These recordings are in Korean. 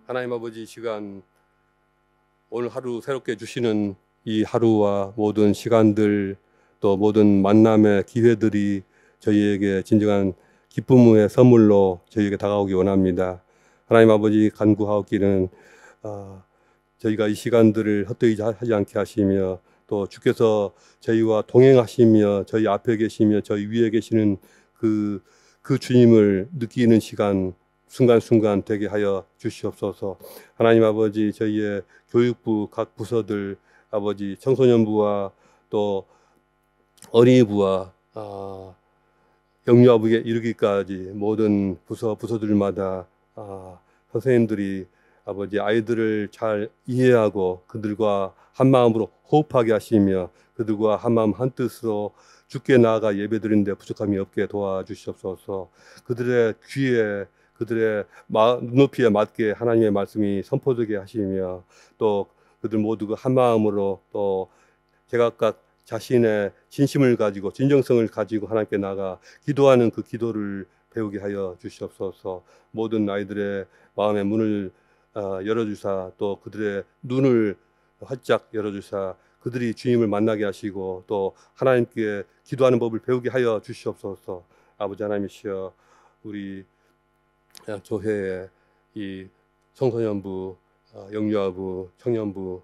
하나님 아버지 이 시간 오늘 하루 새롭게 주시는 이 하루와 모든 시간들 또 모든 만남의 기회들이 저희에게 진정한 기쁨의 선물로 저희에게 다가오기 원합니다. 하나님 아버지 간구하옵기는 저희가 이 시간들을 헛되이 하지 않게 하시며 또 주께서 저희와 동행하시며 저희 앞에 계시며 저희 위에 계시는 그 주님을 느끼는 시간 순간순간 되게 하여 주시옵소서. 하나님 아버지 저희의 교육부 각 부서들 아버지 청소년부와 또 어린이부와 영유아부에 이르기까지 모든 부서들마다 선생님들이 아버지 아이들을 잘 이해하고 그들과 한 마음으로 호흡하게 하시며 그들과 한 마음 한 뜻으로 주께 나아가 예배드리는데 부족함이 없게 도와주시옵소서. 그들의 귀에 그들의 눈높이에 맞게 하나님의 말씀이 선포되게 하시며 또 그들 모두가 한 마음으로 또 제각각 자신의 진심을 가지고 진정성을 가지고 하나님께 나가 기도하는 그 기도를 배우게 하여 주시옵소서. 모든 아이들의 마음의 문을 열어주사 또 그들의 눈을 활짝 열어주사 그들이 주님을 만나게 하시고 또 하나님께 기도하는 법을 배우게 하여 주시옵소서. 아버지 하나님이시여 우리 교회의 이 청소년부, 영유아부, 청년부,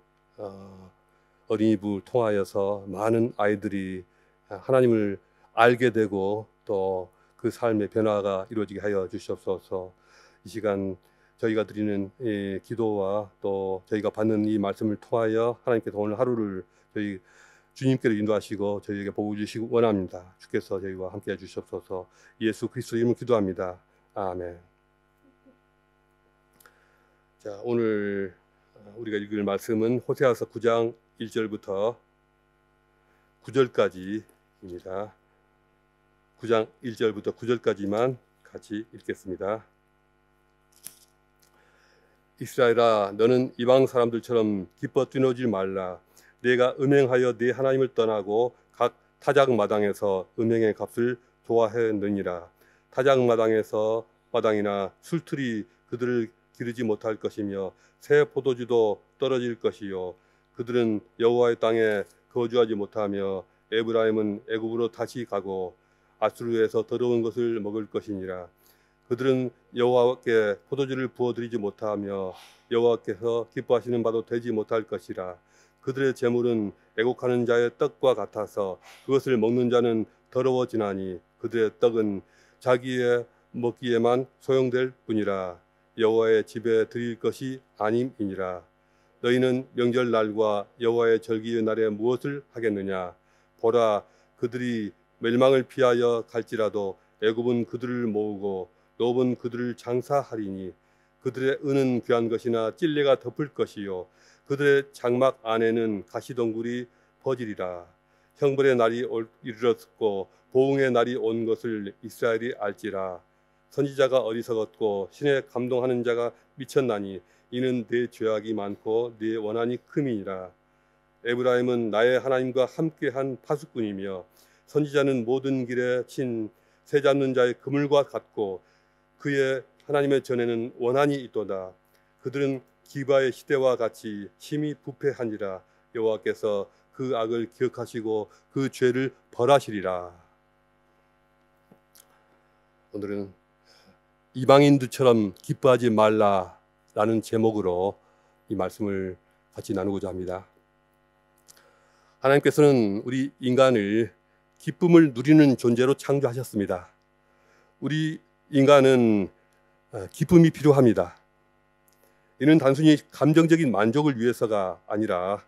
어린이부를 통하여서 많은 아이들이 하나님을 알게 되고 또 그 삶의 변화가 이루어지게 하여 주시옵소서. 이 시간 저희가 드리는 기도와 또 저희가 받는 이 말씀을 통하여 하나님께서 오늘 하루를 저희 주님께로 인도하시고 저희에게 복을 주시기 원합니다. 주께서 저희와 함께 해주시옵소서. 예수 그리스도 이름으로 기도합니다. 아멘. 자, 오늘 우리가 읽을 말씀은 호세아서 9장 1절부터 9절까지입니다. 9장 1절부터 9절까지만 같이 읽겠습니다. 이스라엘아, 너는 이방 사람들처럼 기뻐 뛰노지 말라. 내가 음행하여 네 하나님을 떠나고 각 타작 마당에서 음행의 값을 좋아했느니라. 타작 마당이나 술틀이 그들을 기르지 못할 것이며 새 포도주도 떨어질 것이요 그들은 여호와의 땅에 거주하지 못하며 에브라임은 애굽으로 다시 가고 아수르에서 더러운 것을 먹을 것이니라. 그들은 여호와께 포도주를 부어드리지 못하며 여호와께서 기뻐하시는 바도 되지 못할 것이라. 그들의 재물은 애곡하는 자의 떡과 같아서 그것을 먹는 자는 더러워지나니 그들의 떡은 자기의 먹기에만 소용될 뿐이라. 여호와의 집에 드릴 것이 아님이니라. 너희는 명절날과 여호와의 절기의 날에 무엇을 하겠느냐? 보라, 그들이 멸망을 피하여 갈지라도 애굽은 그들을 모으고 노은 그들을 장사하리니 그들의 은은 귀한 것이나 찔레가 덮을 것이요 그들의 장막 안에는 가시덩굴이 퍼지리라. 형벌의 날이 이르렀고 보응의 날이 온 것을 이스라엘이 알지라. 선지자가 어리석었고 신에 감동하는 자가 미쳤나니 이는 내 죄악이 많고 내 원한이 큼이니라. 에브라임은 나의 하나님과 함께한 파수꾼이며 선지자는 모든 길에 친 새 잡는 자의 그물과 같고 그의 하나님의 전에는 원한이 있도다. 그들은 기바의 시대와 같이 심히 부패하니라. 여호와께서 그 악을 기억하시고 그 죄를 벌하시리라. 오늘은 이방인들처럼 기뻐하지 말라라는 제목으로 이 말씀을 같이 나누고자 합니다. 하나님께서는 우리 인간을 기쁨을 누리는 존재로 창조하셨습니다. 우리 인간은 기쁨이 필요합니다. 이는 단순히 감정적인 만족을 위해서가 아니라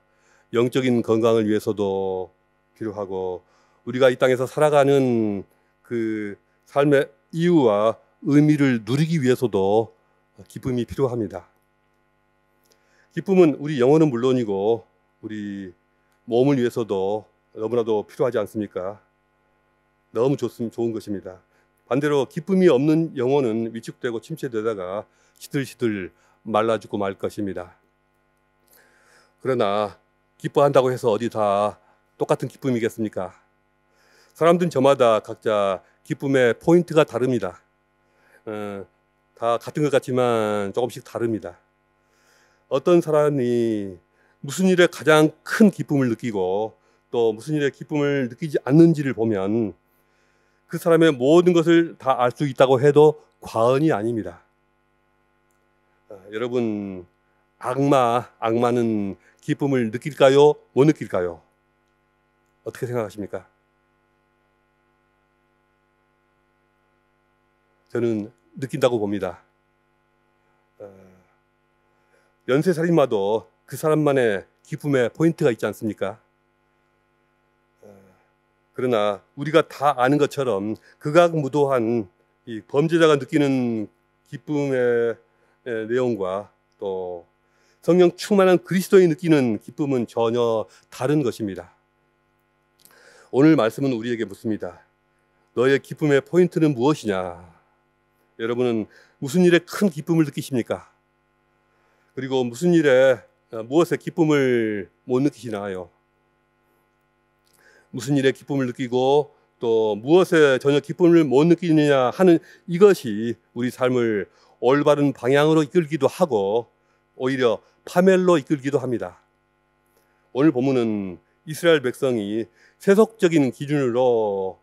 영적인 건강을 위해서도 필요하고 우리가 이 땅에서 살아가는 그 삶의 이유와 의미를 누리기 위해서도 기쁨이 필요합니다. 기쁨은 우리 영혼은 물론이고 우리 몸을 위해서도 너무나도 필요하지 않습니까? 너무 좋은 것입니다. 반대로 기쁨이 없는 영혼은 위축되고 침체되다가 시들시들 말라 죽고 말 것입니다. 그러나 기뻐한다고 해서 어디 다 똑같은 기쁨이겠습니까? 사람들은 저마다 각자 기쁨의 포인트가 다릅니다. 다 같은 것 같지만 조금씩 다릅니다. 어떤 사람이 무슨 일에 가장 큰 기쁨을 느끼고 또 무슨 일에 기쁨을 느끼지 않는지를 보면 그 사람의 모든 것을 다 알 수 있다고 해도 과언이 아닙니다. 여러분, 악마는 기쁨을 느낄까요? 못 느낄까요? 어떻게 생각하십니까? 저는 느낀다고 봅니다. 연쇄살인마도 그 사람만의 기쁨의 포인트가 있지 않습니까? 그러나 우리가 다 아는 것처럼 극악무도한 이 범죄자가 느끼는 기쁨의 내용과 또 성령 충만한 그리스도인이 느끼는 기쁨은 전혀 다른 것입니다. 오늘 말씀은 우리에게 묻습니다. 너의 기쁨의 포인트는 무엇이냐? 여러분은 무슨 일에 큰 기쁨을 느끼십니까? 그리고 무슨 일에 무엇에 기쁨을 못 느끼시나요? 무슨 일에 기쁨을 느끼고 또 무엇에 전혀 기쁨을 못 느끼느냐 하는 이것이 우리 삶을 올바른 방향으로 이끌기도 하고 오히려 파멸로 이끌기도 합니다. 오늘 본문은 이스라엘 백성이 세속적인 기준으로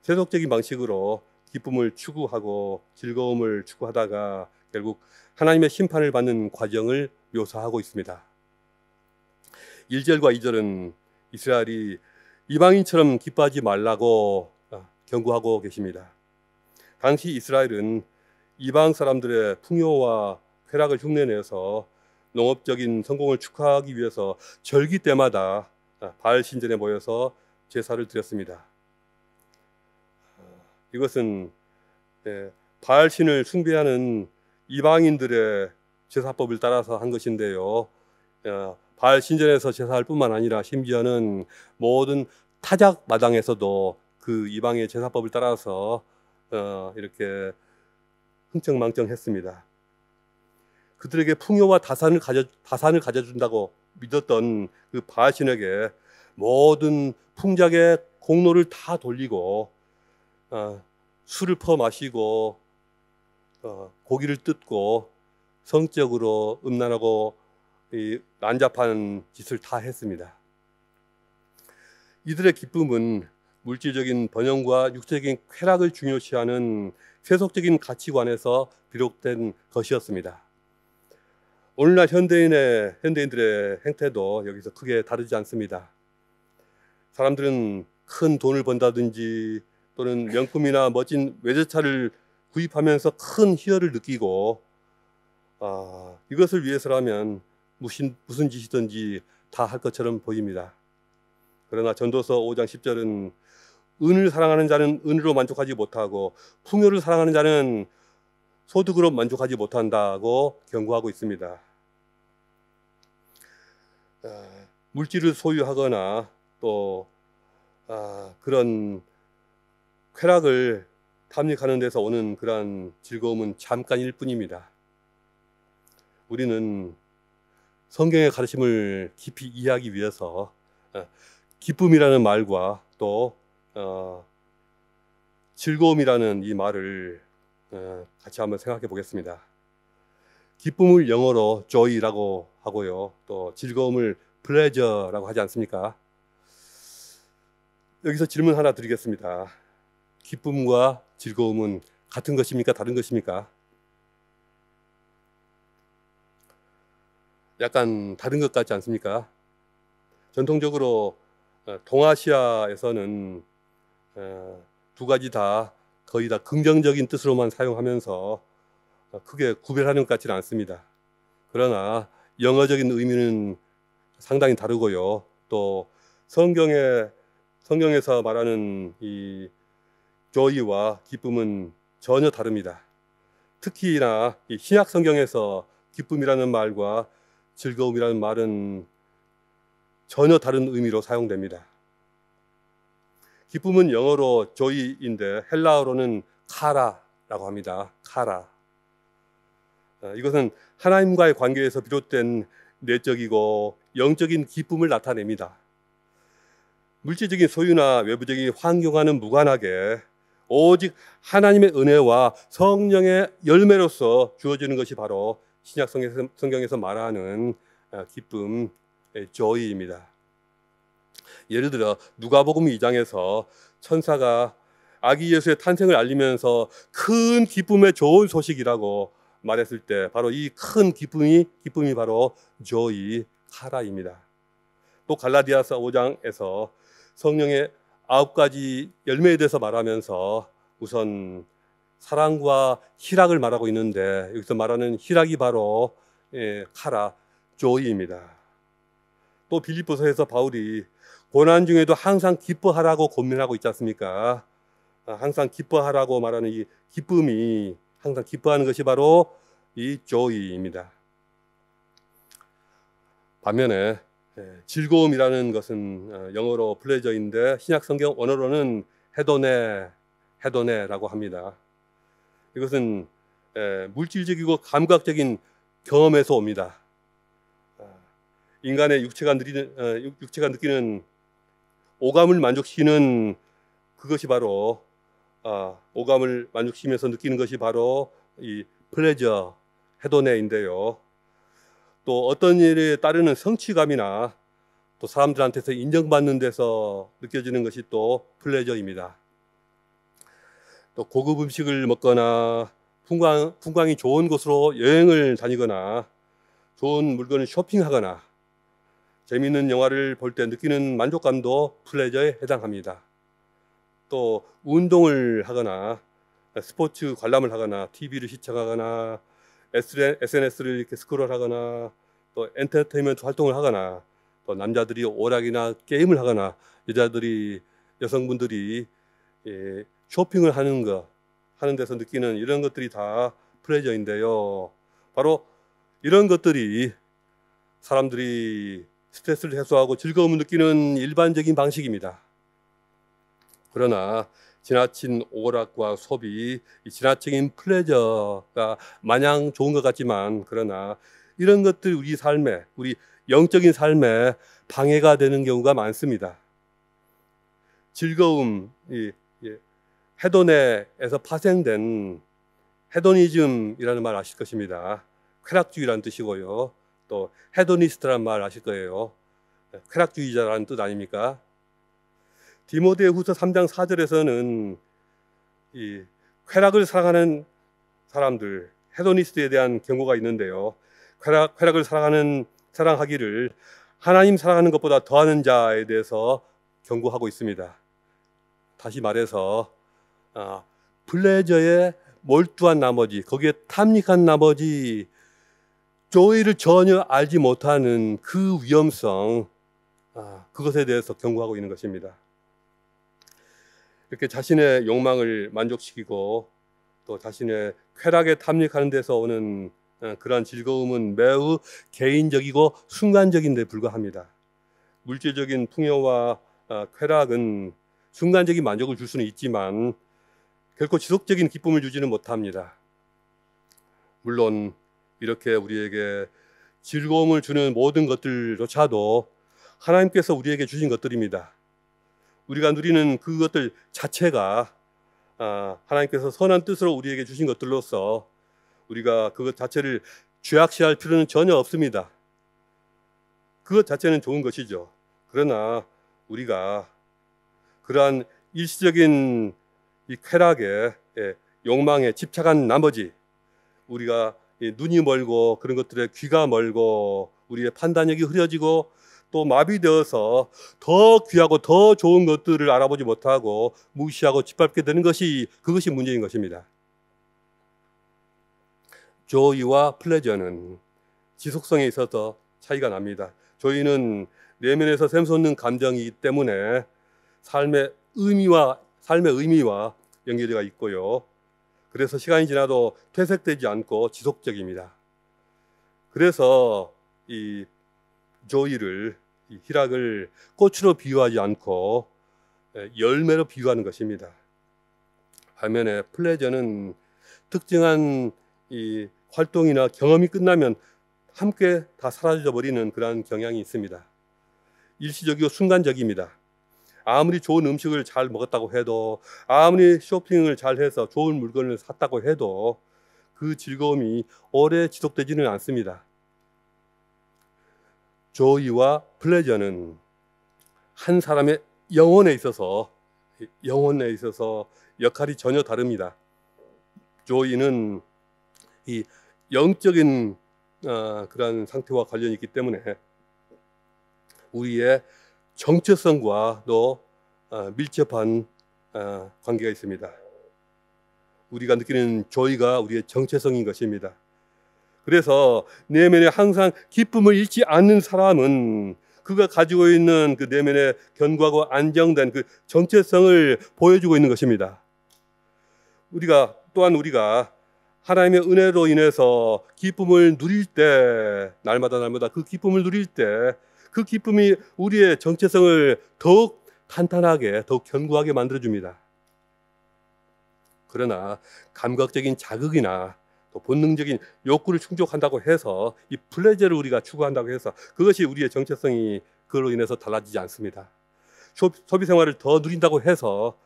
세속적인 방식으로 기쁨을 추구하고 즐거움을 추구하다가 결국 하나님의 심판을 받는 과정을 묘사하고 있습니다. 1절과 2절은 이스라엘이 이방인처럼 기뻐하지 말라고 경고하고 계십니다. 당시 이스라엘은 이방 사람들의 풍요와 쾌락을 흉내내서 농업적인 성공을 축하하기 위해서 절기 때마다 바알 신전에 모여서 제사를 드렸습니다. 이것은 바알 신을 숭배하는 이방인들의 제사법을 따라서 한 것인데요. 바알 신전에서 제사할 뿐만 아니라 심지어는 모든 타작 마당에서도 그 이방의 제사법을 따라서 이렇게 흥청망청했습니다. 그들에게 풍요와 다산을 가져준다고 믿었던 그 바알 신에게 모든 풍작의 공로를 다 돌리고 술을 퍼 마시고 고기를 뜯고 성적으로 음란하고 난잡한 짓을 다 했습니다. 이들의 기쁨은 물질적인 번영과 육체적인 쾌락을 중요시하는 세속적인 가치관에서 비롯된 것이었습니다. 오늘날 현대인들의 행태도 여기서 크게 다르지 않습니다. 사람들은 큰 돈을 번다든지 또는 명품이나 멋진 외제차를 구입하면서 큰 희열을 느끼고 이것을 위해서라면 무슨 짓이든지 다 할 것처럼 보입니다. 그러나 전도서 5장 10절은 은을 사랑하는 자는 은으로 만족하지 못하고 풍요를 사랑하는 자는 소득으로 만족하지 못한다고 경고하고 있습니다. 물질을 소유하거나 또 그런 쾌락을 탐닉하는 데서 오는 그러한 즐거움은 잠깐일 뿐입니다. 우리는 성경의 가르침을 깊이 이해하기 위해서 기쁨이라는 말과 또 즐거움이라는 이 말을 같이 한번 생각해 보겠습니다. 기쁨을 영어로 joy라고 하고요. 또 즐거움을 pleasure라고 하지 않습니까? 여기서 질문 하나 드리겠습니다. 기쁨과 즐거움은 같은 것입니까? 다른 것입니까? 약간 다른 것 같지 않습니까? 전통적으로 동아시아에서는 두 가지 다 거의 다 긍정적인 뜻으로만 사용하면서 크게 구별하는 것 같지는 않습니다. 그러나 영어적인 의미는 상당히 다르고요. 또 성경에서 말하는 이 joy와 기쁨은 전혀 다릅니다. 특히나 이 신약 성경에서 기쁨이라는 말과 즐거움이라는 말은 전혀 다른 의미로 사용됩니다. 기쁨은 영어로 joy인데 헬라어로는 카라라고 합니다. 카라. 이것은 하나님과의 관계에서 비롯된 내적이고 영적인 기쁨을 나타냅니다. 물질적인 소유나 외부적인 환경과는 무관하게 오직 하나님의 은혜와 성령의 열매로서 주어지는 것이 바로 신약 성경에서 말하는 기쁨, joy입니다. 예를 들어 누가복음 2장에서 천사가 아기 예수의 탄생을 알리면서 큰 기쁨의 좋은 소식이라고 말했을 때 바로 이 큰 기쁨이 바로 joy, 카라입니다. 또 갈라디아서 5장에서 성령의 9가지 열매에 대해서 말하면서 우선 사랑과 희락을 말하고 있는데 여기서 말하는 희락이 바로 카라, joy입니다. 또 빌립보서에서 바울이 고난 중에도 항상 기뻐하라고 고민하고 있지 않습니까? 항상 기뻐하라고 말하는 이 기쁨이, 항상 기뻐하는 것이 바로 이 joy입니다. 반면에 즐거움이라는 것은 영어로 플레저인데 신약 성경 원어로는 헤도네라고 합니다. 이것은 물질적이고 감각적인 경험에서 옵니다. 인간의 육체가 느끼는 오감을 만족시키는 그것이 바로 오감을 만족시키면서 느끼는 것이 바로 이 플레저, 헤도네인데요. 또 어떤 일에 따르는 성취감이나 또 사람들한테서 인정받는 데서 느껴지는 것이 또 플레저입니다. 또 고급 음식을 먹거나 풍광이 좋은 곳으로 여행을 다니거나 좋은 물건을 쇼핑하거나 재미있는 영화를 볼 때 느끼는 만족감도 플레저에 해당합니다. 또 운동을 하거나 스포츠 관람을 하거나 TV를 시청하거나 SNS를 이렇게 스크롤하거나 또 엔터테인먼트 활동을 하거나 또 남자들이 오락이나 게임을 하거나 여성분들이 쇼핑을 하는 데서 느끼는 이런 것들이 다 플레저인데요. 바로 이런 것들이 사람들이 스트레스를 해소하고 즐거움을 느끼는 일반적인 방식입니다. 그러나 지나친 오락과 소비, 지나친 플레저가 마냥 좋은 것 같지만 그러나 이런 것들이 우리 영적인 삶에 방해가 되는 경우가 많습니다. 즐거움, 헤도네에서 파생된 헤도니즘이라는 말 아실 것입니다. 쾌락주의라는 뜻이고요. 또 헤도니스트라는 말 아실 거예요. 쾌락주의자라는 뜻 아닙니까? 디모데후서 3장 4절에서는 이 쾌락을 사랑하는 사람들, 헤도니스트에 대한 경고가 있는데요. 쾌락을 사랑하기를 하나님 사랑하는 것보다 더하는 자에 대해서 경고하고 있습니다. 다시 말해서 플레저에 몰두한 나머지, 거기에 탐닉한 나머지 조이를 전혀 알지 못하는 그 위험성, 그것에 대해서 경고하고 있는 것입니다. 이렇게 자신의 욕망을 만족시키고 또 자신의 쾌락에 탐닉하는 데서 오는 그러한 즐거움은 매우 개인적이고 순간적인 데 불과합니다. 물질적인 풍요와 쾌락은 순간적인 만족을 줄 수는 있지만 결코 지속적인 기쁨을 주지는 못합니다. 물론 이렇게 우리에게 즐거움을 주는 모든 것들조차도 하나님께서 우리에게 주신 것들입니다. 우리가 누리는 그것들 자체가 하나님께서 선한 뜻으로 우리에게 주신 것들로서 우리가 그것 자체를 죄악시할 필요는 전혀 없습니다. 그것 자체는 좋은 것이죠. 그러나 우리가 그러한 일시적인 이 쾌락에 욕망에 집착한 나머지 우리가 눈이 멀고 그런 것들에 귀가 멀고 우리의 판단력이 흐려지고 또 마비되어서 더 귀하고 더 좋은 것들을 알아보지 못하고 무시하고 짓밟게 되는 그것이 문제인 것입니다. 조이와 플레저는 지속성에 있어서 차이가 납니다. 조이는 내면에서 샘솟는 감정이기 때문에 삶의 의미와 연결되어 있고요. 그래서 시간이 지나도 퇴색되지 않고 지속적입니다. 그래서 이 조이를, 이 희락을 꽃으로 비유하지 않고 열매로 비유하는 것입니다. 반면에 플레저는 특정한 이 활동이나 경험이 끝나면 함께 다 사라져 버리는 그러한 경향이 있습니다. 일시적이고 순간적입니다. 아무리 좋은 음식을 잘 먹었다고 해도, 아무리 쇼핑을 잘 해서 좋은 물건을 샀다고 해도 그 즐거움이 오래 지속되지는 않습니다. 조이와 플레저는 한 사람의 영혼에 있어서 역할이 전혀 다릅니다. 조이는 이 영적인 그런 상태와 관련이 있기 때문에 우리의 정체성과도 밀접한 관계가 있습니다. 우리가 느끼는 조이가 우리의 정체성인 것입니다. 그래서 내면에 항상 기쁨을 잃지 않는 사람은 그가 가지고 있는 그 내면에 견고하고 안정된 그 정체성을 보여주고 있는 것입니다. 우리가 하나님의 은혜로 인해서 기쁨을 누릴 때, 날마다 그 기쁨을 누릴 때 그 기쁨이 우리의 정체성을 더욱 탄탄하게, 더욱 견고하게 만들어줍니다. 그러나 감각적인 자극이나 또 본능적인 욕구를 충족한다고 해서 이 플레저를 우리가 추구한다고 해서 그것이 우리의 정체성이 그로 인해서 달라지지 않습니다. 소비 생활을 더 누린다고 해서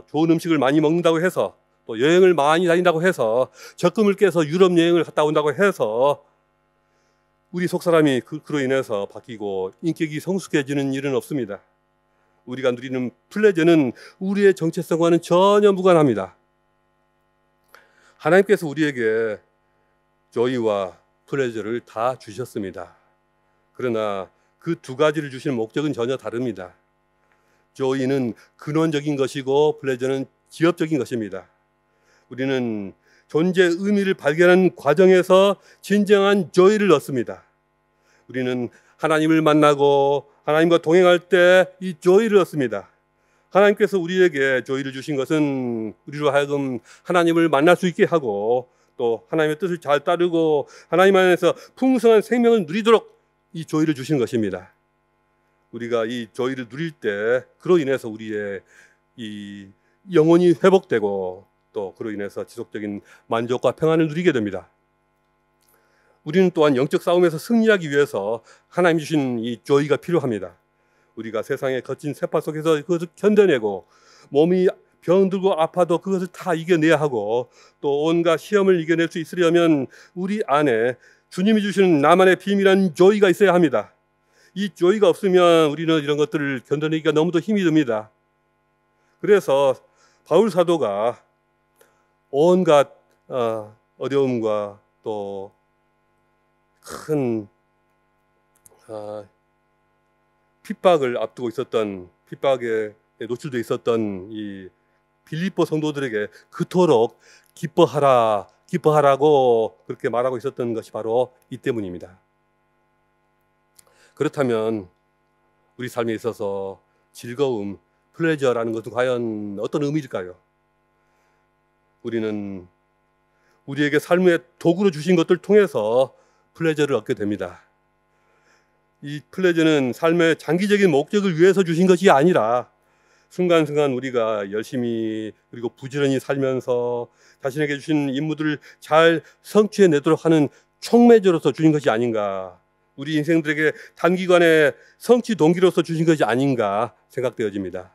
좋은 음식을 많이 먹는다고 해서 또 여행을 많이 다닌다고 해서 적금을 깨서 유럽 여행을 갔다 온다고 해서 우리 속사람이 그로 인해서 바뀌고 인격이 성숙해지는 일은 없습니다. 우리가 누리는 플레저는 우리의 정체성과는 전혀 무관합니다. 하나님께서 우리에게 조이와 플레저를 다 주셨습니다. 그러나 그 두 가지를 주시는 목적은 전혀 다릅니다. 조이는 근원적인 것이고 플레저는 지엽적인 것입니다. 우리는 존재의 의미를 발견하는 과정에서 진정한 조이를 얻습니다. 우리는 하나님을 만나고 하나님과 동행할 때 이 조이를 얻습니다. 하나님께서 우리에게 조이를 주신 것은 우리로 하여금 하나님을 만날 수 있게 하고 또 하나님의 뜻을 잘 따르고 하나님 안에서 풍성한 생명을 누리도록 이 조이를 주신 것입니다. 우리가 이 조이를 누릴 때 그로 인해서 우리의 이 영혼이 회복되고 또 그로 인해서 지속적인 만족과 평안을 누리게 됩니다. 우리는 또한 영적 싸움에서 승리하기 위해서 하나님 주신 이 조이가 필요합니다. 우리가 세상의 거친 세파 속에서 그것을 견뎌내고 몸이 병들고 아파도 그것을 다 이겨내야 하고 또 온갖 시험을 이겨낼 수 있으려면 우리 안에 주님이 주시는 나만의 비밀한 조이가 있어야 합니다. 이 조이가 없으면 우리는 이런 것들을 견뎌내기가 너무도 힘이 듭니다. 그래서 바울 사도가 온갖 어려움과 또 큰 핍박을 앞두고 있었던, 핍박에 노출되어 있었던 이 빌립보 성도들에게 그토록 기뻐하라고 그렇게 말하고 있었던 것이 바로 이 때문입니다. 그렇다면 우리 삶에 있어서 즐거움, 플레저라는 것은 과연 어떤 의미일까요? 우리는 우리에게 삶의 도구로 주신 것들 통해서 플레저를 얻게 됩니다. 이 플레저는 삶의 장기적인 목적을 위해서 주신 것이 아니라 순간순간 우리가 열심히 그리고 부지런히 살면서 자신에게 주신 임무들을 잘 성취해내도록 하는 촉매제로서 주신 것이 아닌가, 우리 인생들에게 단기간의 성취 동기로서 주신 것이 아닌가 생각되어집니다.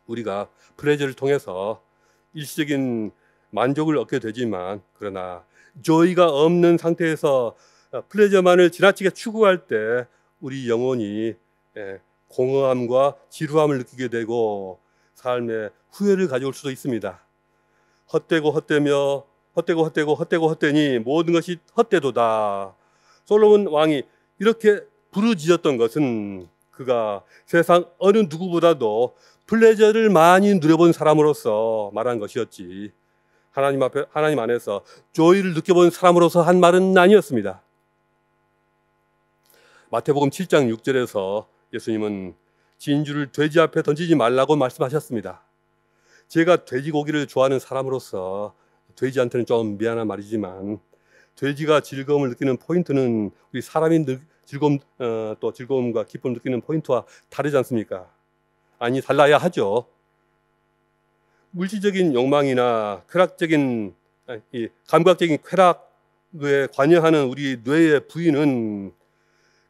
우리가 플레저를 통해서 일시적인 만족을 얻게 되지만 그러나 조이가 없는 상태에서 플레저만을 지나치게 추구할 때 우리 영혼이 공허함과 지루함을 느끼게 되고 삶에 후회를 가져올 수도 있습니다. 헛되니 모든 것이 헛되도다. 솔로몬 왕이 이렇게 부르짖었던 것은 그가 세상 어느 누구보다도 플레저를 많이 누려본 사람으로서 말한 것이었지, 하나님 안에서 조이를 느껴본 사람으로서 한 말은 아니었습니다. 마태복음 7장 6절에서 예수님은 진주를 돼지 앞에 던지지 말라고 말씀하셨습니다. 제가 돼지고기를 좋아하는 사람으로서 돼지한테는 좀 미안한 말이지만 돼지가 즐거움을 느끼는 포인트는 우리 사람이 또 즐거움과 기쁨을 느끼는 포인트와 다르지 않습니까? 아니, 달라야 하죠. 물질적인 욕망이나 감각적인 쾌락에 관여하는 우리 뇌의 부위는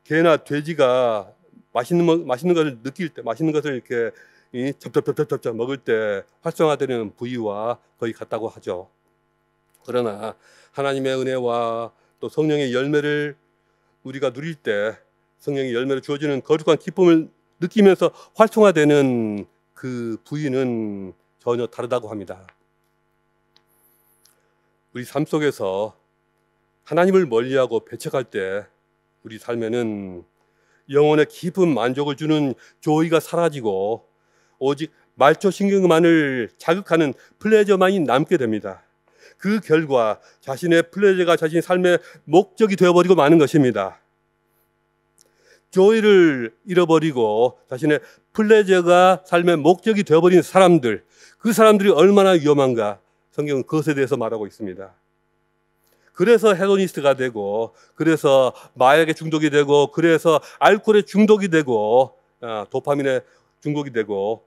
개나 돼지가 맛있는 것을 느낄 때, 맛있는 것을 이렇게 접접접접접 먹을 때 활성화되는 부위와 거의 같다고 하죠. 그러나 하나님의 은혜와 또 성령의 열매를 우리가 누릴 때, 성령의 열매로 주어지는 거룩한 기쁨을 느끼면서 활성화되는 그 부위는 전혀 다르다고 합니다. 우리 삶 속에서 하나님을 멀리하고 배척할 때 우리 삶에는 영혼의 깊은 만족을 주는 조이가 사라지고 오직 말초신경만을 자극하는 플레저만이 남게 됩니다. 그 결과 자신의 플레저가 자신의 삶의 목적이 되어버리고 마는 것입니다. 조이를 잃어버리고 자신의 플레저가 삶의 목적이 되어버린 사람들, 그 사람들이 얼마나 위험한가 성경은 그것에 대해서 말하고 있습니다. 그래서 헤도니스트가 되고, 그래서 마약에 중독이 되고, 그래서 알코올에 중독이 되고, 도파민에 중독이 되고,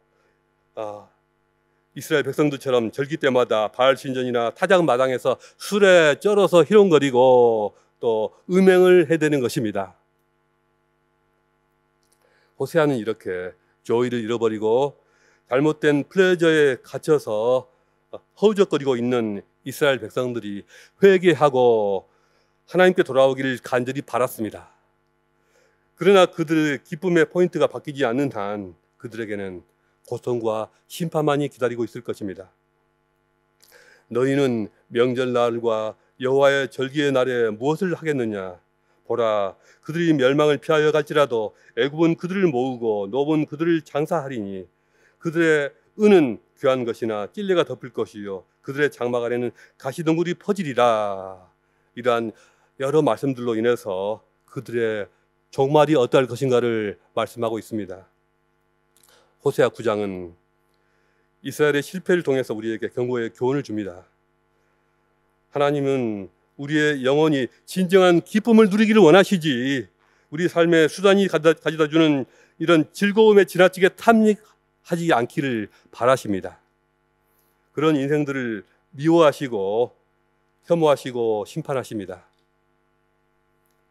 이스라엘 백성들처럼 절기 때마다 바알 신전이나 타작 마당에서 술에 쩔어서 희롱거리고 또 음행을 해대는 것입니다. 호세아는 이렇게 조이를 잃어버리고 잘못된 플레저에 갇혀서 허우적거리고 있는 이스라엘 백성들이 회개하고 하나님께 돌아오기를 간절히 바랐습니다. 그러나 그들의 기쁨의 포인트가 바뀌지 않는 한 그들에게는 고통과 심판만이 기다리고 있을 것입니다. 너희는 명절날과 여호와의 절기의 날에 무엇을 하겠느냐? 보라, 그들이 멸망을 피하여 갈지라도 애굽은 그들을 모으고 노은 그들을 장사하리니 그들의 은은 귀한 것이나 찔레가 덮을 것이요 그들의 장막 아래는 가시덩굴이 퍼지리라. 이러한 여러 말씀들로 인해서 그들의 종말이 어떠할 것인가를 말씀하고 있습니다. 호세아 9장은 이스라엘의 실패를 통해서 우리에게 경고의 교훈을 줍니다. 하나님은 우리의 영혼이 진정한 기쁨을 누리기를 원하시지, 우리 삶의 수단이 가져다 주는 이런 즐거움에 지나치게 탐닉하지 않기를 바라십니다. 그런 인생들을 미워하시고 혐오하시고 심판하십니다.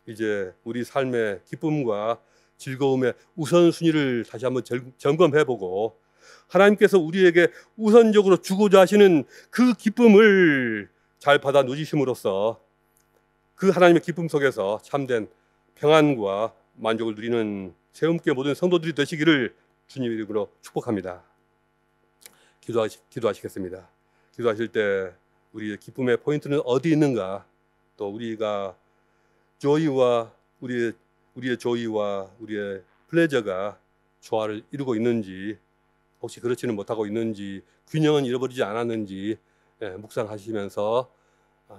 이제 우리 삶의 기쁨과 즐거움의 우선순위를 다시 한번 점검해보고 하나님께서 우리에게 우선적으로 주고자 하시는 그 기쁨을 잘 받아 누리심으로써 그 하나님의 기쁨 속에서 참된 평안과 만족을 누리는 새움교회 모든 성도들이 되시기를 주님 이름으로 축복합니다. 기도하시겠습니다. 기도하실 때 우리의 기쁨의 포인트는 어디 있는가, 또 우리가 조이와 우리의 조이와 우리의 플레저가 조화를 이루고 있는지, 혹시 그렇지는 못하고 있는지, 균형은 잃어버리지 않았는지 묵상하시면서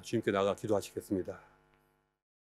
주님께 나가 기도하시겠습니다.